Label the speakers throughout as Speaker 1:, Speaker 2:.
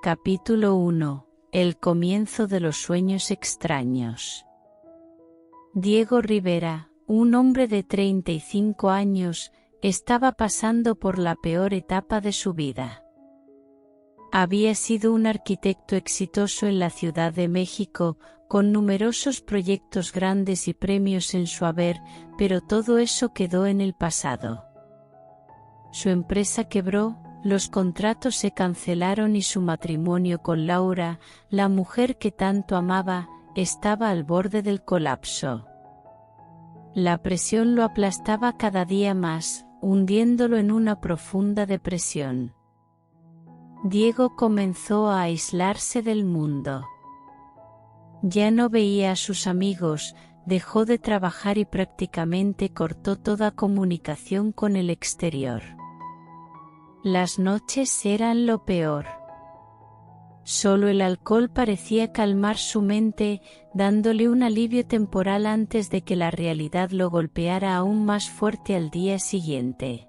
Speaker 1: Capítulo 1. El comienzo de los sueños extraños. Diego Rivera, un hombre de 35 años, estaba pasando por la peor etapa de su vida. Había sido un arquitecto exitoso en la Ciudad de México, con numerosos proyectos grandes y premios en su haber, pero todo eso quedó en el pasado. Su empresa quebró, los contratos se cancelaron y su matrimonio con Laura, la mujer que tanto amaba, estaba al borde del colapso. La presión lo aplastaba cada día más, hundiéndolo en una profunda depresión. Diego comenzó a aislarse del mundo. Ya no veía a sus amigos, dejó de trabajar y prácticamente cortó toda comunicación con el exterior. Las noches eran lo peor. Solo el alcohol parecía calmar su mente, dándole un alivio temporal antes de que la realidad lo golpeara aún más fuerte al día siguiente.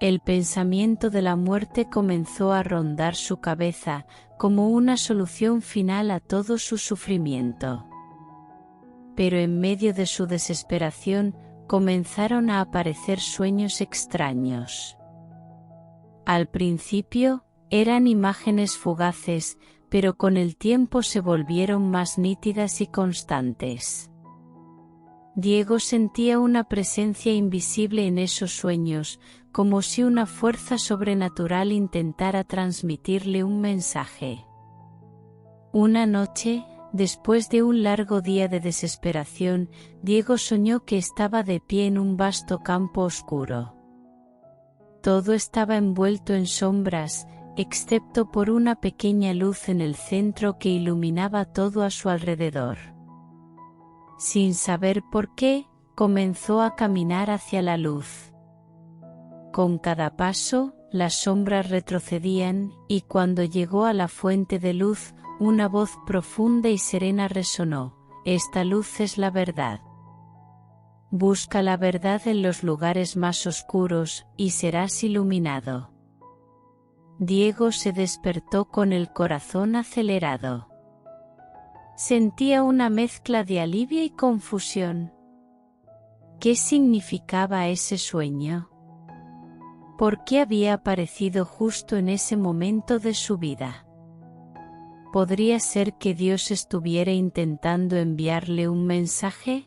Speaker 1: El pensamiento de la muerte comenzó a rondar su cabeza, como una solución final a todo su sufrimiento. Pero en medio de su desesperación, comenzaron a aparecer sueños extraños. Al principio, eran imágenes fugaces, pero con el tiempo se volvieron más nítidas y constantes. Diego sentía una presencia invisible en esos sueños, como si una fuerza sobrenatural intentara transmitirle un mensaje. Una noche, después de un largo día de desesperación, Diego soñó que estaba de pie en un vasto campo oscuro. Todo estaba envuelto en sombras, excepto por una pequeña luz en el centro que iluminaba todo a su alrededor. Sin saber por qué, comenzó a caminar hacia la luz. Con cada paso, las sombras retrocedían, y cuando llegó a la fuente de luz, una voz profunda y serena resonó: «Esta luz es la verdad. Busca la verdad en los lugares más oscuros, y serás iluminado». Diego se despertó con el corazón acelerado. Sentía una mezcla de alivio y confusión. ¿Qué significaba ese sueño? ¿Por qué había aparecido justo en ese momento de su vida? ¿Podría ser que Dios estuviera intentando enviarle un mensaje?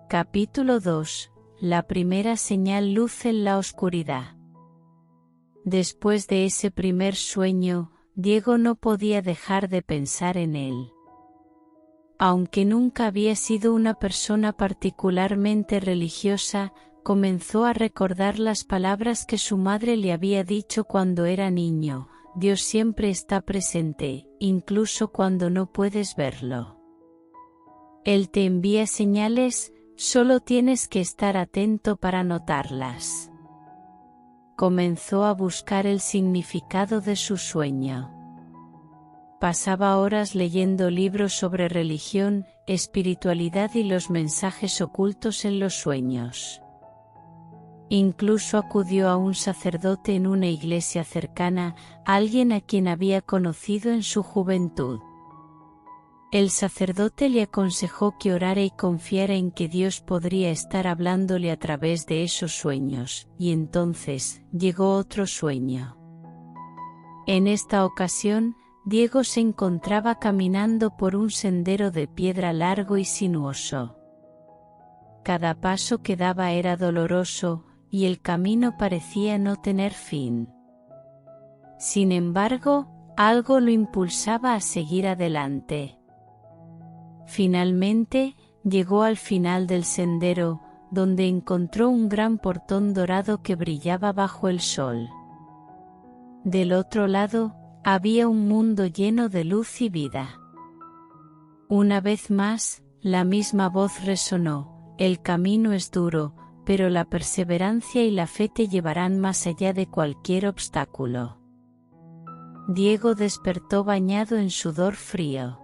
Speaker 1: Capítulo 2. La primera señal: luz en la oscuridad. Después de ese primer sueño, Diego no podía dejar de pensar en él. Aunque nunca había sido una persona particularmente religiosa, comenzó a recordar las palabras que su madre le había dicho cuando era niño: Dios siempre está presente, incluso cuando no puedes verlo. Él te envía señales, solo tienes que estar atento para notarlas. Comenzó a buscar el significado de su sueño. Pasaba horas leyendo libros sobre religión, espiritualidad y los mensajes ocultos en los sueños. Incluso acudió a un sacerdote en una iglesia cercana, alguien a quien había conocido en su juventud. El sacerdote le aconsejó que orara y confiara en que Dios podría estar hablándole a través de esos sueños, y entonces llegó otro sueño. En esta ocasión, Diego se encontraba caminando por un sendero de piedra largo y sinuoso. Cada paso que daba era doloroso, y el camino parecía no tener fin. Sin embargo, algo lo impulsaba a seguir adelante. Finalmente, llegó al final del sendero, donde encontró un gran portón dorado que brillaba bajo el sol. Del otro lado, había un mundo lleno de luz y vida. Una vez más, la misma voz resonó: el camino es duro, pero la perseverancia y la fe te llevarán más allá de cualquier obstáculo. Diego despertó bañado en sudor frío.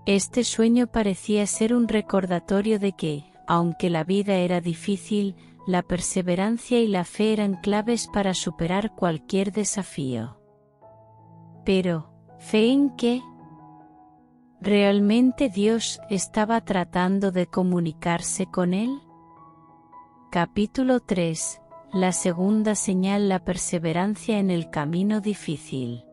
Speaker 1: Este sueño parecía ser un recordatorio de que, aunque la vida era difícil, la perseverancia y la fe eran claves para superar cualquier desafío. Pero, ¿fe en qué? ¿Realmente Dios estaba tratando de comunicarse con él? Capítulo 3. La segunda señal: la perseverancia en el camino difícil.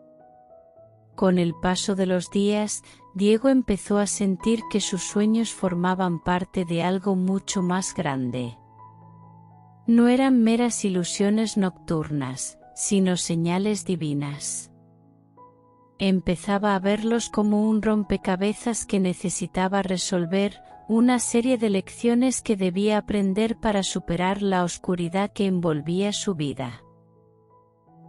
Speaker 1: Con el paso de los días, Diego empezó a sentir que sus sueños formaban parte de algo mucho más grande. No eran meras ilusiones nocturnas, sino señales divinas. Empezaba a verlos como un rompecabezas que necesitaba resolver, una serie de lecciones que debía aprender para superar la oscuridad que envolvía su vida.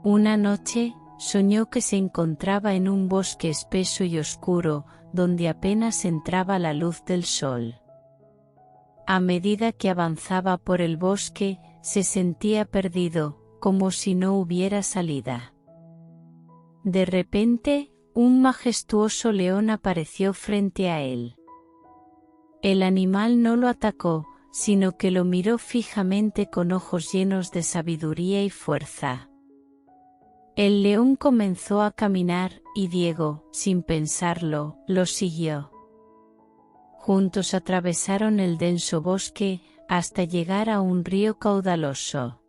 Speaker 1: Una noche, soñó que se encontraba en un bosque espeso y oscuro, donde apenas entraba la luz del sol. A medida que avanzaba por el bosque, se sentía perdido, como si no hubiera salida. De repente, un majestuoso león apareció frente a él. El animal no lo atacó, sino que lo miró fijamente con ojos llenos de sabiduría y fuerza. El león comenzó a caminar, y Diego, sin pensarlo, lo siguió. Juntos atravesaron el denso bosque, hasta llegar a un río caudaloso.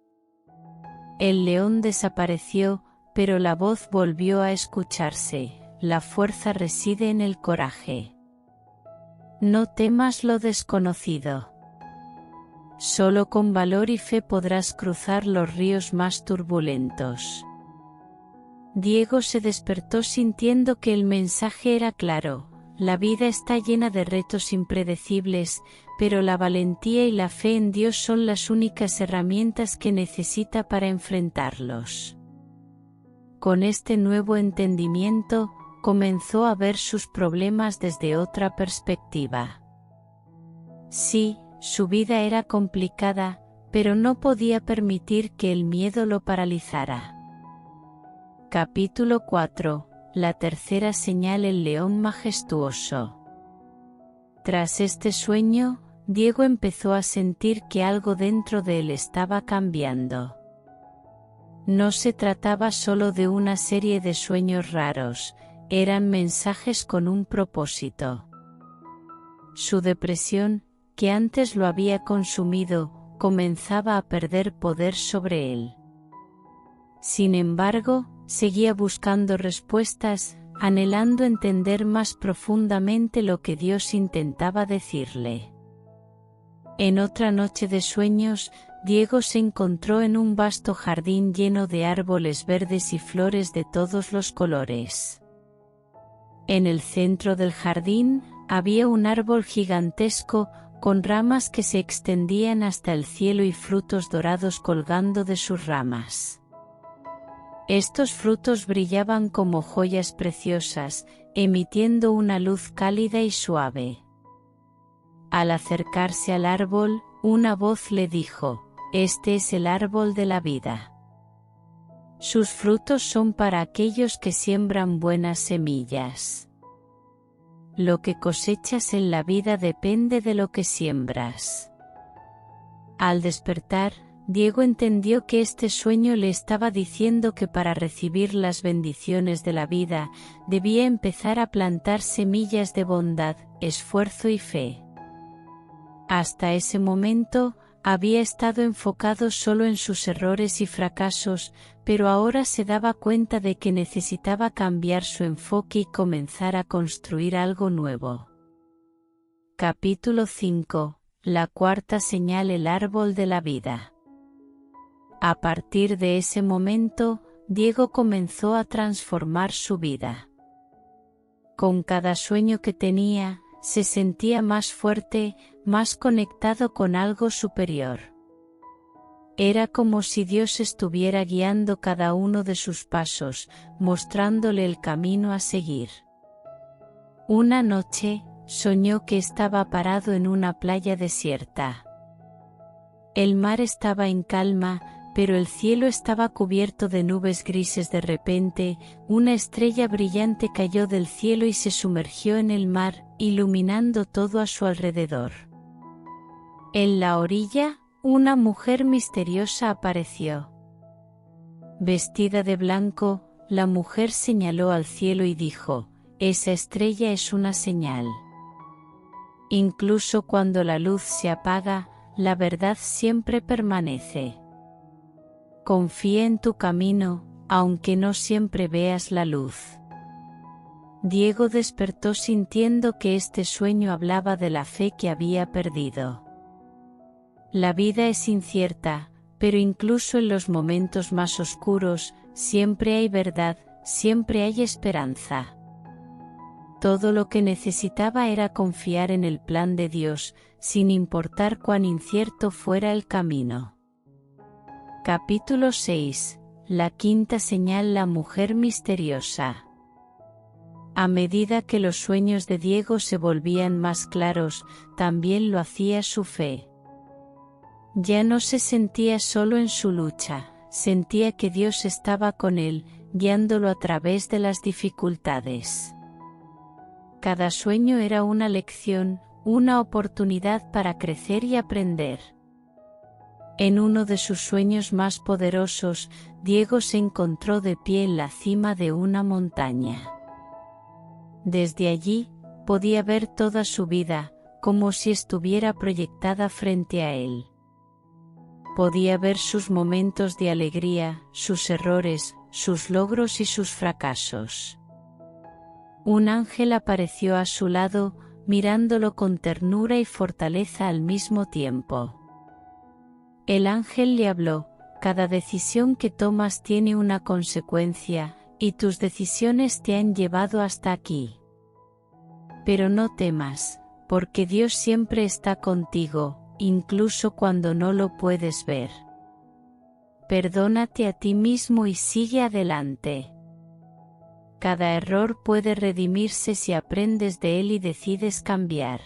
Speaker 1: El león desapareció, pero la voz volvió a escucharse: la fuerza reside en el coraje. No temas lo desconocido. Solo con valor y fe podrás cruzar los ríos más turbulentos. Diego se despertó sintiendo que el mensaje era claro: la vida está llena de retos impredecibles, pero la valentía y la fe en Dios son las únicas herramientas que necesita para enfrentarlos. Con este nuevo entendimiento, comenzó a ver sus problemas desde otra perspectiva. Sí, su vida era complicada, pero no podía permitir que el miedo lo paralizara. Capítulo 4. La tercera señal: el león majestuoso. Tras este sueño, Diego empezó a sentir que algo dentro de él estaba cambiando. No se trataba solo de una serie de sueños raros, eran mensajes con un propósito. Su depresión, que antes lo había consumido, comenzaba a perder poder sobre él. Sin embargo, seguía buscando respuestas, anhelando entender más profundamente lo que Dios intentaba decirle. En otra noche de sueños, Diego se encontró en un vasto jardín lleno de árboles verdes y flores de todos los colores. En el centro del jardín, había un árbol gigantesco, con ramas que se extendían hasta el cielo y frutos dorados colgando de sus ramas. Estos frutos brillaban como joyas preciosas, emitiendo una luz cálida y suave. Al acercarse al árbol, una voz le dijo: «Este es el árbol de la vida. Sus frutos son para aquellos que siembran buenas semillas. Lo que cosechas en la vida depende de lo que siembras». Al despertar, Diego entendió que este sueño le estaba diciendo que para recibir las bendiciones de la vida, debía empezar a plantar semillas de bondad, esfuerzo y fe. Hasta ese momento, había estado enfocado solo en sus errores y fracasos, pero ahora se daba cuenta de que necesitaba cambiar su enfoque y comenzar a construir algo nuevo. Capítulo 5. La cuarta señal: el árbol de la vida. A partir de ese momento, Diego comenzó a transformar su vida. Con cada sueño que tenía, se sentía más fuerte, más conectado con algo superior. Era como si Dios estuviera guiando cada uno de sus pasos, mostrándole el camino a seguir. Una noche, soñó que estaba parado en una playa desierta. El mar estaba en calma, pero el cielo estaba cubierto de nubes grises. De repente, una estrella brillante cayó del cielo y se sumergió en el mar, iluminando todo a su alrededor. En la orilla, una mujer misteriosa apareció. Vestida de blanco, la mujer señaló al cielo y dijo: esa estrella es una señal. Incluso cuando la luz se apaga, la verdad siempre permanece. Confía en tu camino, aunque no siempre veas la luz. Diego despertó sintiendo que este sueño hablaba de la fe que había perdido. La vida es incierta, pero incluso en los momentos más oscuros, siempre hay verdad, siempre hay esperanza. Todo lo que necesitaba era confiar en el plan de Dios, sin importar cuán incierto fuera el camino. Capítulo 6. La quinta señal: la mujer misteriosa. A medida que los sueños de Diego se volvían más claros, también lo hacía su fe. Ya no se sentía solo en su lucha, sentía que Dios estaba con él, guiándolo a través de las dificultades. Cada sueño era una lección, una oportunidad para crecer y aprender. En uno de sus sueños más poderosos, Diego se encontró de pie en la cima de una montaña. Desde allí, podía ver toda su vida, como si estuviera proyectada frente a él. Podía ver sus momentos de alegría, sus errores, sus logros y sus fracasos. Un ángel apareció a su lado, mirándolo con ternura y fortaleza al mismo tiempo. El ángel le habló: cada decisión que tomas tiene una consecuencia, y tus decisiones te han llevado hasta aquí. Pero no temas, porque Dios siempre está contigo, incluso cuando no lo puedes ver. Perdónate a ti mismo y sigue adelante. Cada error puede redimirse si aprendes de él y decides cambiar.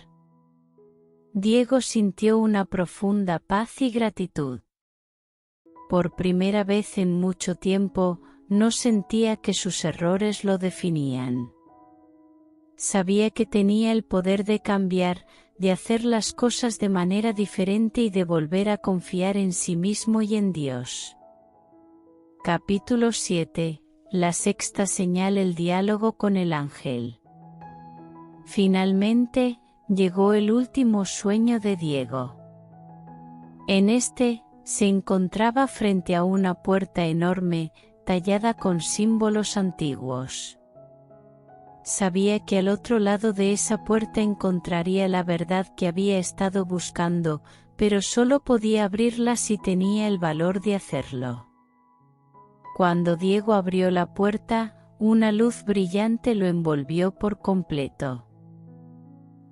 Speaker 1: Diego sintió una profunda paz y gratitud. Por primera vez en mucho tiempo, no sentía que sus errores lo definían. Sabía que tenía el poder de cambiar, de hacer las cosas de manera diferente y de volver a confiar en sí mismo y en Dios. Capítulo 7. La sexta señal: el diálogo con el ángel. Finalmente, llegó el último sueño de Diego. En este, se encontraba frente a una puerta enorme, tallada con símbolos antiguos. Sabía que al otro lado de esa puerta encontraría la verdad que había estado buscando, pero solo podía abrirla si tenía el valor de hacerlo. Cuando Diego abrió la puerta, una luz brillante lo envolvió por completo.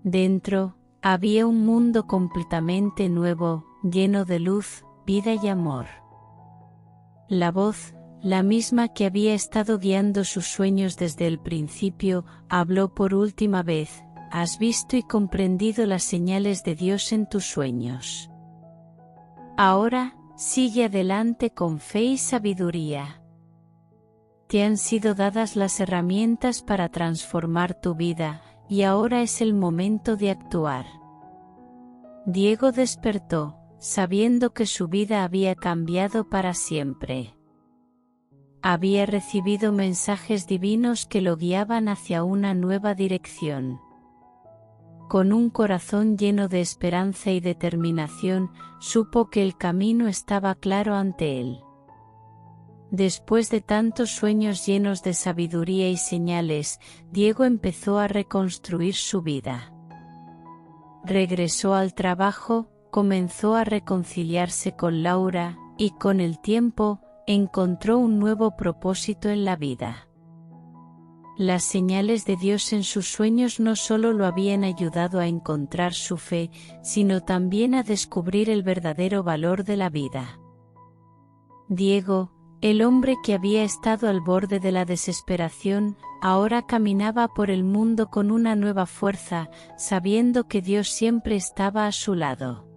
Speaker 1: Dentro, había un mundo completamente nuevo, lleno de luz, vida y amor. La voz, la misma que había estado guiando sus sueños desde el principio, habló por última vez: has visto y comprendido las señales de Dios en tus sueños. Ahora, sigue adelante con fe y sabiduría. Te han sido dadas las herramientas para transformar tu vida, y ahora es el momento de actuar. Diego despertó, sabiendo que su vida había cambiado para siempre. Había recibido mensajes divinos que lo guiaban hacia una nueva dirección. Con un corazón lleno de esperanza y determinación, supo que el camino estaba claro ante él. Después de tantos sueños llenos de sabiduría y señales, Diego empezó a reconstruir su vida. Regresó al trabajo, comenzó a reconciliarse con Laura, y con el tiempo, encontró un nuevo propósito en la vida. Las señales de Dios en sus sueños no solo lo habían ayudado a encontrar su fe, sino también a descubrir el verdadero valor de la vida. Diego, el hombre que había estado al borde de la desesperación, ahora caminaba por el mundo con una nueva fuerza, sabiendo que Dios siempre estaba a su lado.